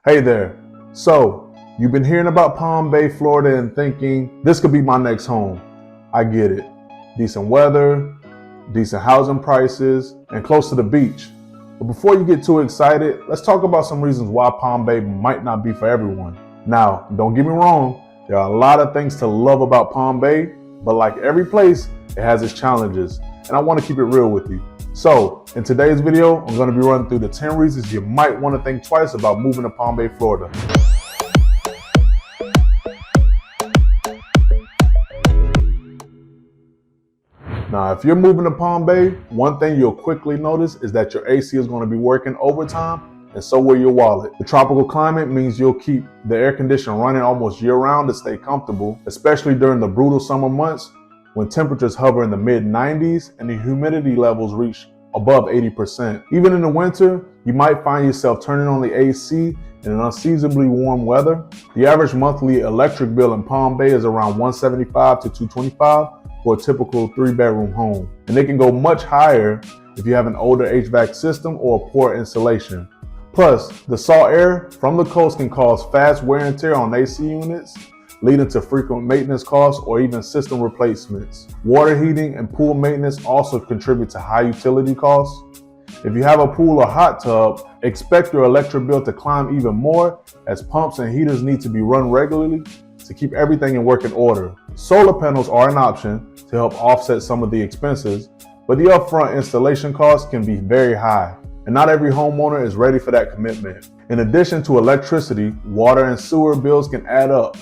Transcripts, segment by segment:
Hey there. So, you've been hearing about Palm Bay, Florida and thinking, this could be my next home. I get it. Decent weather, decent housing prices, and close to the beach. But before you get too excited, let's talk about some reasons why Palm Bay might not be for everyone. Now, don't get me wrong, there are a lot of things to love about Palm Bay, but like every place, it has its challenges, and I want to keep it real with you. So, in today's video, I'm going to be running through the 10 reasons you might want to think twice about moving to Palm Bay, Florida. Now, if you're moving to Palm Bay, one thing you'll quickly notice is that your AC is going to be working overtime, and so will your wallet. The tropical climate means you'll keep the air conditioner running almost year-round to stay comfortable, especially during the brutal summer months when temperatures hover in the mid-90s and the humidity levels reach above 80%. Even in the winter, you might find yourself turning on the AC in an unseasonably warm weather. The average monthly electric bill in Palm Bay is around $175 to $225 for a typical 3-bedroom home. And they can go much higher if you have an older HVAC system or poor insulation. Plus, the salt air from the coast can cause fast wear and tear on AC units, leading to frequent maintenance costs or even system replacements. Water heating and pool maintenance also contribute to high utility costs. If you have a pool or hot tub, expect your electric bill to climb even more, as pumps and heaters need to be run regularly to keep everything in working order. Solar panels are an option to help offset some of the expenses, but the upfront installation costs can be very high, and not every homeowner is ready for that commitment. In addition to electricity, water and sewer bills can add up.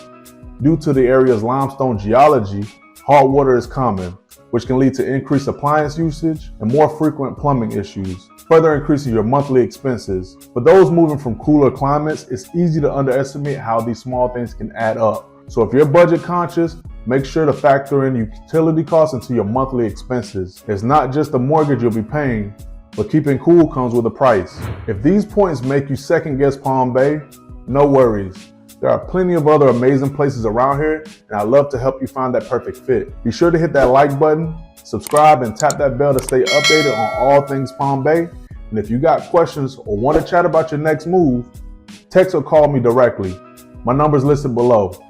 Due to the area's limestone geology, hot water is common, which can lead to increased appliance usage and more frequent plumbing issues, further increasing your monthly expenses. For those moving from cooler climates, it's easy to underestimate how these small things can add up. So if you're budget conscious, make sure to factor in utility costs into your monthly expenses. It's not just the mortgage you'll be paying, but keeping cool comes with a price. If these points make you second guess Palm Bay, no worries. There are plenty of other amazing places around here, and I'd love to help you find that perfect fit. Be sure to hit that like button, subscribe, and tap that bell to stay updated on all things Palm Bay. And if you got questions or want to chat about your next move, text or call me directly. My number is listed below.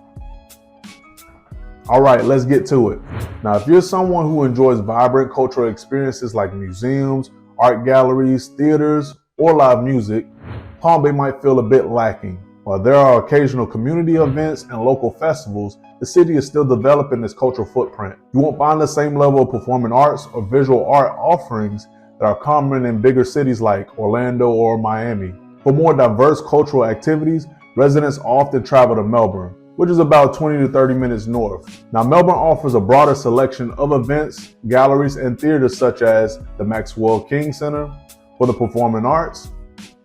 All right, let's get to it. Now, if you're someone who enjoys vibrant cultural experiences like museums, art galleries, theaters, or live music, Palm Bay might feel a bit lacking. While there are occasional community events and local festivals, the city is still developing its cultural footprint. You won't find the same level of performing arts or visual art offerings that are common in bigger cities like Orlando or Miami. For more diverse cultural activities, residents often travel to Melbourne, which is about 20 to 30 minutes north. Now, Melbourne offers a broader selection of events, galleries, and theaters such as the Maxwell King Center for the Performing Arts.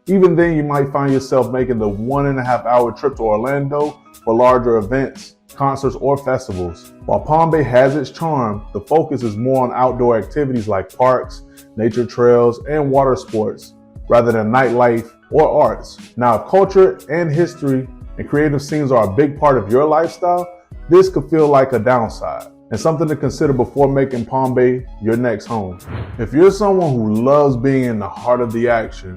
Even then, you might find yourself making the 1.5-hour trip to Orlando for larger events, concerts, or festivals. While Palm Bay has its charm, the focus is more on outdoor activities like parks, nature trails, and water sports, rather than nightlife or arts. Now, if culture and history and creative scenes are a big part of your lifestyle, this could feel like a downside and something to consider before making Palm Bay your next home. If you're someone who loves being in the heart of the action,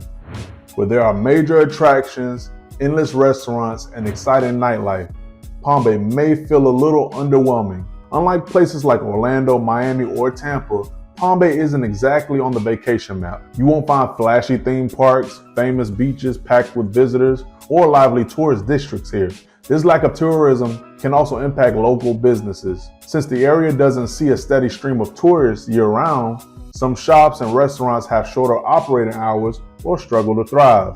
where there are major attractions, endless restaurants, and exciting nightlife, Palm Bay may feel a little underwhelming. Unlike places like Orlando, Miami, or Tampa, Palm Bay isn't exactly on the vacation map. You won't find flashy theme parks, famous beaches packed with visitors, or lively tourist districts here. This lack of tourism can also impact local businesses. Since the area doesn't see a steady stream of tourists year-round, some shops and restaurants have shorter operating hours or struggle to thrive.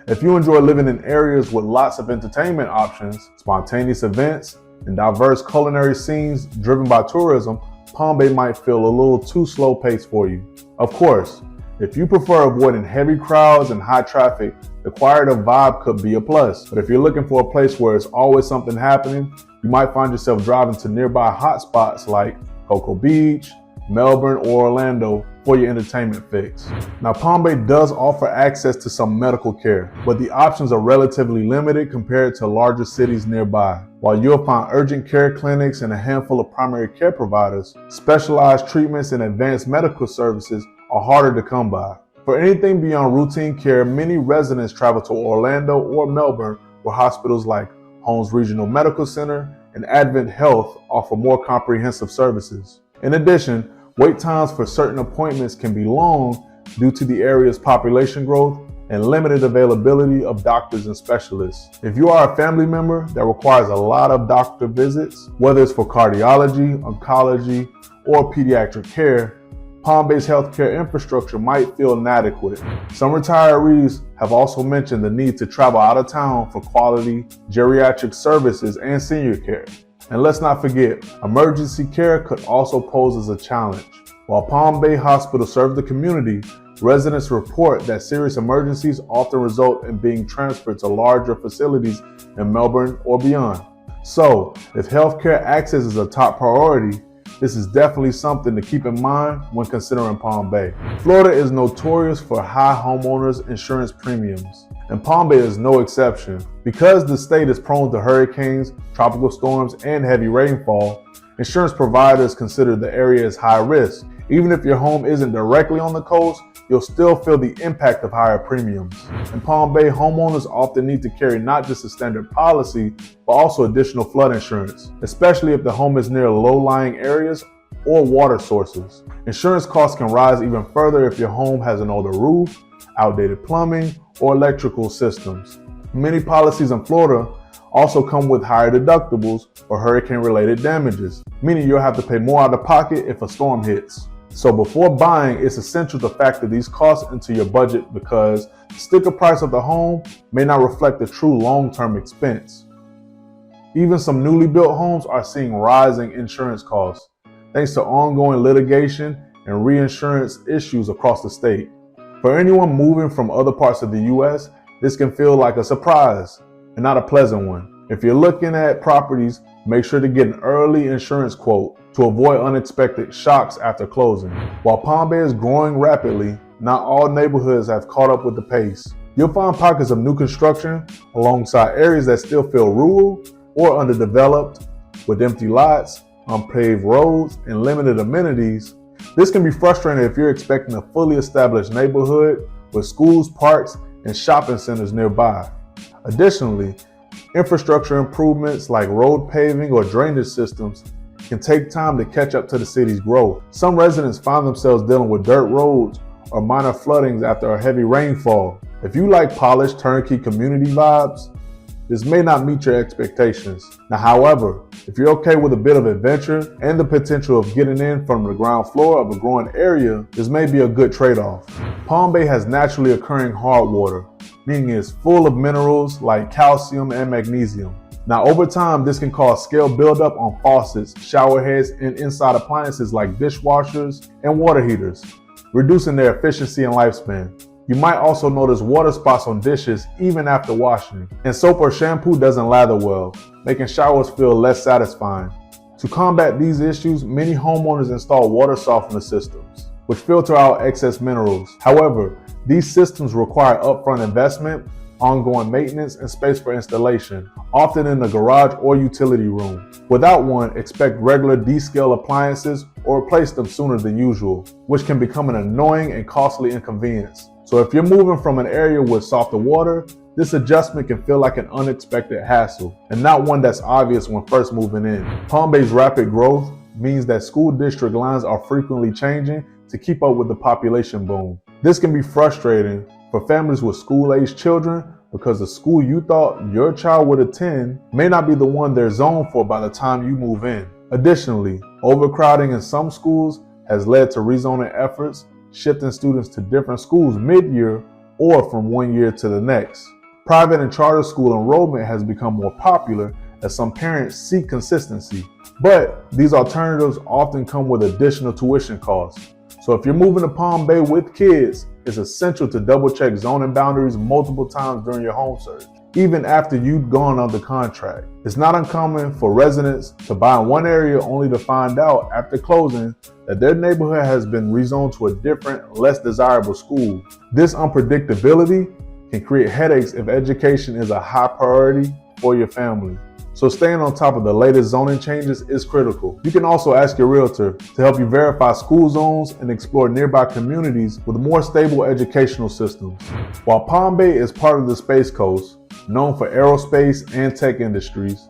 If you enjoy living in areas with lots of entertainment options, spontaneous events, and diverse culinary scenes driven by tourism, Palm Bay might feel a little too slow-paced for you. Of course, if you prefer avoiding heavy crowds and high traffic, the quieter vibe could be a plus. But if you're looking for a place where there's always something happening, you might find yourself driving to nearby hotspots like Cocoa Beach, Melbourne, or Orlando for your entertainment fix. Now, Palm Bay does offer access to some medical care, but the options are relatively limited compared to larger cities nearby. While you'll find urgent care clinics and a handful of primary care providers, specialized treatments and advanced medical services are harder to come by. For anything beyond routine care, many residents travel to Orlando or Melbourne, where hospitals like Holmes Regional Medical Center and Advent Health offer more comprehensive services. In addition, wait times for certain appointments can be long due to the area's population growth and limited availability of doctors and specialists. If you are a family member that requires a lot of doctor visits, whether it's for cardiology, oncology, or pediatric care, Palm Bay's healthcare infrastructure might feel inadequate. Some retirees have also mentioned the need to travel out of town for quality geriatric services and senior care. And let's not forget, emergency care could also pose as a challenge. While Palm Bay Hospital serves the community, residents report that serious emergencies often result in being transferred to larger facilities in Melbourne or beyond. So, if healthcare access is a top priority, this is definitely something to keep in mind when considering Palm Bay. Florida is notorious for high homeowners insurance premiums, and Palm Bay is no exception. Because the state is prone to hurricanes, tropical storms, and heavy rainfall, insurance providers consider the area as high risk. Even if your home isn't directly on the coast, you'll still feel the impact of higher premiums. In Palm Bay, homeowners often need to carry not just a standard policy, but also additional flood insurance, especially if the home is near low-lying areas or water sources. Insurance costs can rise even further if your home has an older roof, outdated plumbing, or electrical systems. Many policies in Florida also come with higher deductibles for hurricane-related damages, meaning you'll have to pay more out of pocket if a storm hits. So before buying, it's essential to factor these costs into your budget because the sticker price of the home may not reflect the true long-term expense. Even some newly built homes are seeing rising insurance costs, thanks to ongoing litigation and reinsurance issues across the state. For anyone moving from other parts of the U.S., this can feel like a surprise and not a pleasant one. If you're looking at properties, make sure to get an early insurance quote to avoid unexpected shocks after closing. While Palm Bay is growing rapidly, not all neighborhoods have caught up with the pace. You'll find pockets of new construction alongside areas that still feel rural or underdeveloped with empty lots, unpaved roads, and limited amenities. This can be frustrating if you're expecting a fully established neighborhood with schools, parks, and shopping centers nearby. Additionally, infrastructure improvements like road paving or drainage systems can take time to catch up to the city's growth. Some residents find themselves dealing with dirt roads or minor floodings after a heavy rainfall. If you like polished turnkey community vibes, this may not meet your expectations. Now, however, if you're okay with a bit of adventure and the potential of getting in from the ground floor of a growing area, this may be a good trade-off. Palm Bay has naturally occurring hard water, meaning it's full of minerals like calcium and magnesium. Now, over time, this can cause scale buildup on faucets, shower heads, and inside appliances like dishwashers and water heaters, reducing their efficiency and lifespan. You might also notice water spots on dishes even after washing, and soap or shampoo doesn't lather well, making showers feel less satisfying. To combat these issues, many homeowners install water softener systems, which filter out excess minerals. However, these systems require upfront investment, ongoing maintenance, and space for installation, often in the garage or utility room. Without one, expect regular descale appliances or replace them sooner than usual, which can become an annoying and costly inconvenience. So if you're moving from an area with softer water, this adjustment can feel like an unexpected hassle, and not one that's obvious when first moving in. Palm Bay's rapid growth means that school district lines are frequently changing to keep up with the population boom. This can be frustrating for families with school-aged children because the school you thought your child would attend may not be the one they're zoned for by the time you move in. Additionally, overcrowding in some schools has led to rezoning efforts, shifting students to different schools mid-year or from one year to the next. Private and charter school enrollment has become more popular as some parents seek consistency, but these alternatives often come with additional tuition costs. So if you're moving to Palm Bay with kids, it's essential to double-check zoning boundaries multiple times during your home search, even after you've gone under contract. It's not uncommon for residents to buy in one area only to find out after closing that their neighborhood has been rezoned to a different, less desirable school. This unpredictability can create headaches if education is a high priority for your family. so staying on top of the latest zoning changes is critical. You can also ask your realtor to help you verify school zones and explore nearby communities with more stable educational systems. While Palm Bay is part of the Space Coast, known for aerospace and tech industries,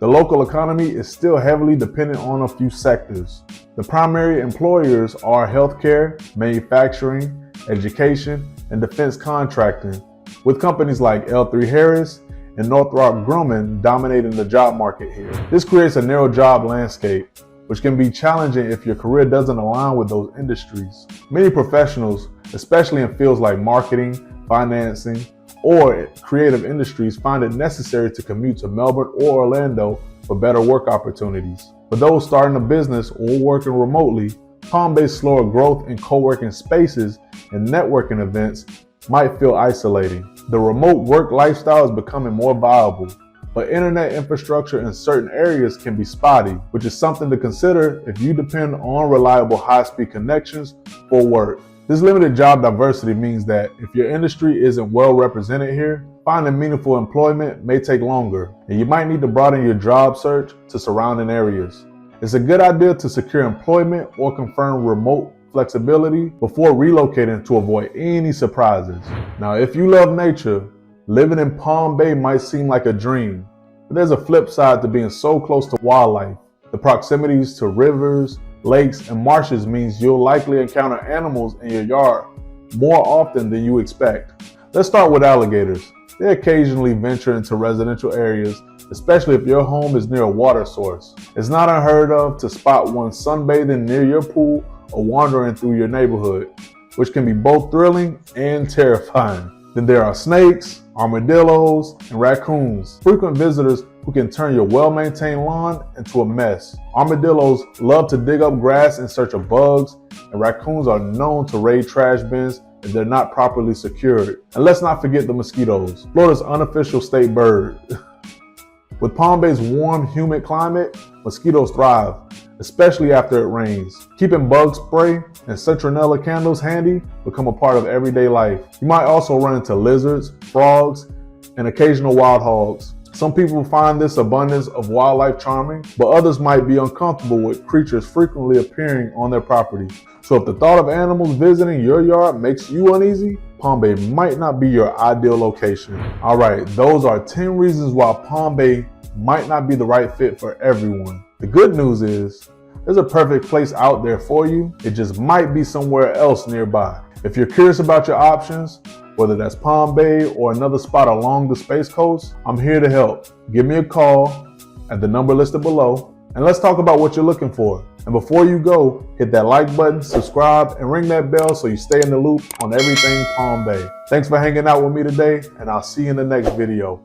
the local economy is still heavily dependent on a few sectors. The primary employers are healthcare, manufacturing, education, and defense contracting, with companies like L3 Harris and Northrop Grumman dominating the job market here. This creates a narrow job landscape, which can be challenging if your career doesn't align with those industries. Many professionals, especially in fields like marketing, financing, or creative industries, find it necessary to commute to Melbourne or Orlando for better work opportunities. For those starting a business or working remotely, Palm Bay's slower growth in co-working spaces and networking events might feel isolating. The remote work lifestyle is becoming more viable, but internet infrastructure in certain areas can be spotty, which is something to consider if you depend on reliable high-speed connections for work. This limited job diversity means that if your industry isn't well represented here, finding meaningful employment may take longer, and you might need to broaden your job search to surrounding areas. It's a good idea to secure employment or confirm remote flexibility before relocating to avoid any surprises. Now, if you love nature, living in Palm Bay might seem like a dream, but there's a flip side to being so close to wildlife. The proximities to rivers, lakes, and marshes means you'll likely encounter animals in your yard more often than you expect. Let's start with alligators. They occasionally venture into residential areas, especially if your home is near a water source. It's not unheard of to spot one sunbathing near your pool or wandering through your neighborhood, which can be both thrilling and terrifying. Then there are snakes, armadillos, and raccoons, frequent visitors who can turn your well-maintained lawn into a mess. Armadillos love to dig up grass in search of bugs, and raccoons are known to raid trash bins if they're not properly secured. And let's not forget the mosquitoes, Florida's unofficial state bird. With Palm Bay's warm, humid climate, mosquitoes thrive, especially after it rains. Keeping bug spray and citronella candles handy become a part of everyday life. You might also run into lizards, frogs, and occasional wild hogs. Some people find this abundance of wildlife charming, but others might be uncomfortable with creatures frequently appearing on their property. So if the thought of animals visiting your yard makes you uneasy, Palm Bay might not be your ideal location. All right, those are 10 reasons why Palm Bay might not be the right fit for everyone. The good news is, there's a perfect place out there for you. It just might be somewhere else nearby. If you're curious about your options, whether that's Palm Bay or another spot along the Space Coast, I'm here to help. Give me a call at the number listed below, and let's talk about what you're looking for. And before you go, hit that like button, subscribe, and ring that bell so you stay in the loop on everything Palm Bay. Thanks for hanging out with me today, and I'll see you in the next video.